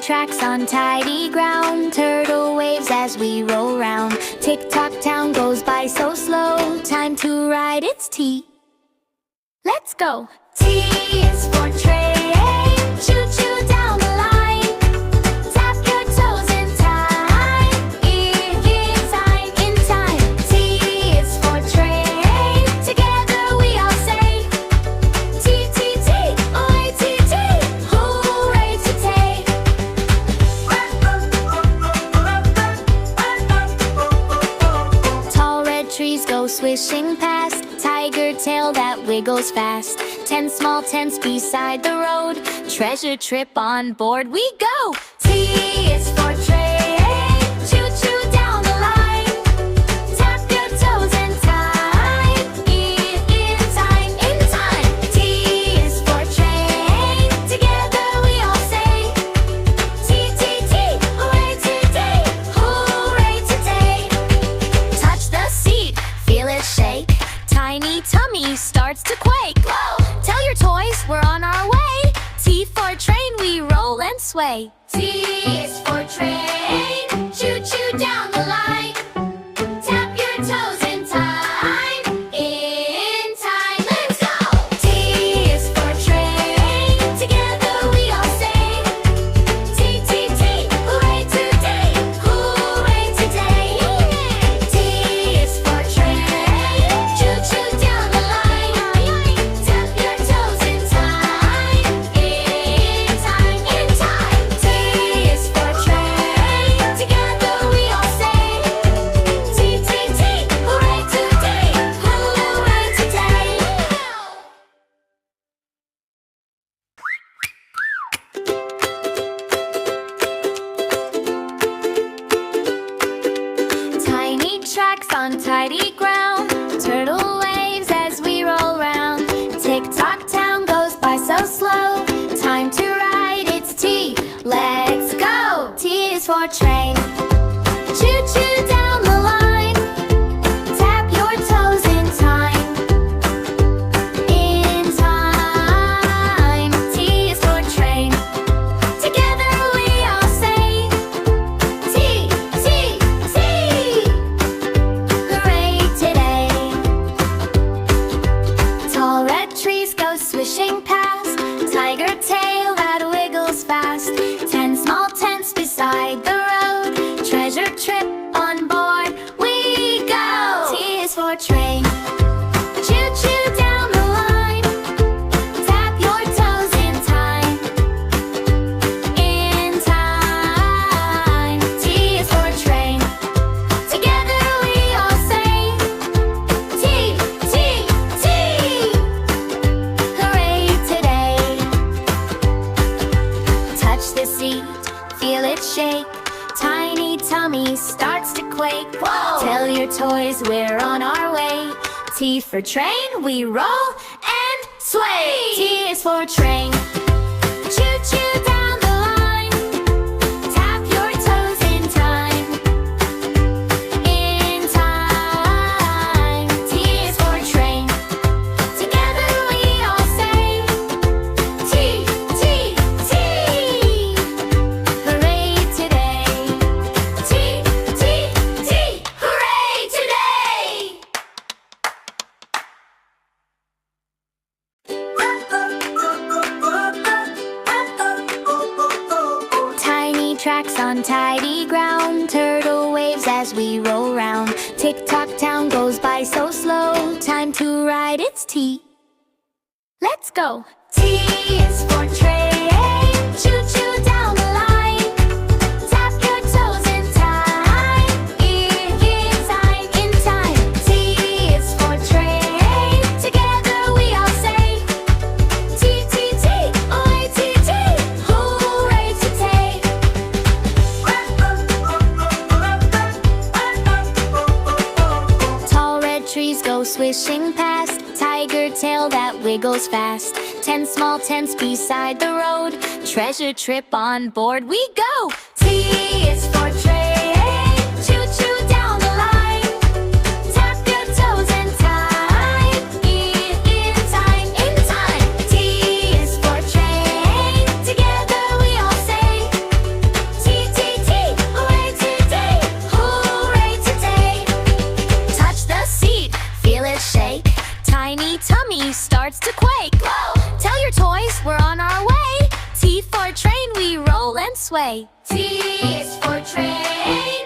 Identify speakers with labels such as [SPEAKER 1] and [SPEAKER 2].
[SPEAKER 1] tracks on tidy ground, turtle waves as we roll round. Tick-tock town goes by so slow, time to ride its T. Let's go! T is for train, choo-choo down the line. Tap your toes in time, in time, in time. T is for train, together we all say T, T, T, oi, T, T, hooray today. Tall red trees go swishing past, tiger tail that wiggles fast. 10 small tents beside the road, treasure trip on board we go. T is for train, choo-choo down the line. Tap your toes in time, in time, in time. T is for train, together we all say T, T, T, hooray today, hooray today. Touch the seat, feel it shake, tiny tummy starts to quake. Whoa! Tell your toys we're on our way. T for train, we roll and sway. T is for train, choo-choo down the line. Tap your toes in time, let's go! T is for train, together we all say T, T, T, hooray today, hooray today. T is for train, choo-choo down the line. Tap your toes in time, in time, in time. T is for train, together we all say T, T, T, hooray today, hooray today. Tiny tracks on tidy ground, turtle waves as we roll round. Tick-tock town goes by so slow, time to ride its T. Let's go! T is for train, choo-choo down the line. Tap your toes in time, in time. T is for train, together we all say T, T, T, hooray today. Tall red trees go swishing past, tiger tail that wiggles fast. 10 small tents beside the road, treasure trip on board we go. T is for train, choo-choo down the line. Tap your toes in time, in time. T is for train, together we all say T, T, T, hooray today. Touch the seat, feel it shake, tiny tummy starts to quake. Whoa! Tell your toys we're on our way. T for train, we roll and sway. T is for train, choo-choo down the line. Tap your toes in time, in time. T is for train, together we all say T, T, T, hooray today. T, T, T, hooray today. Tiny tracks on tidy ground, turtle waves as we roll round. Tick-tock town goes by so slow, time to ride its T. Let's go! T is for train, choo-choo down the line. Tap your toes in time, in time, in time. T is for train, together we all say T, T, T, oi, T, T, hooray today. Tall red trees go swishing past, tiger tail that wiggles fast. 10 small tents beside the road, treasure trip on board we go. T is for train, choo-choo down the line. Tap your toes in time, in time, in time. T is for train, together we all say tiny tummy starts to quake. Whoa! Tell your toys we're on our way. T for train, we roll and sway. T is for train.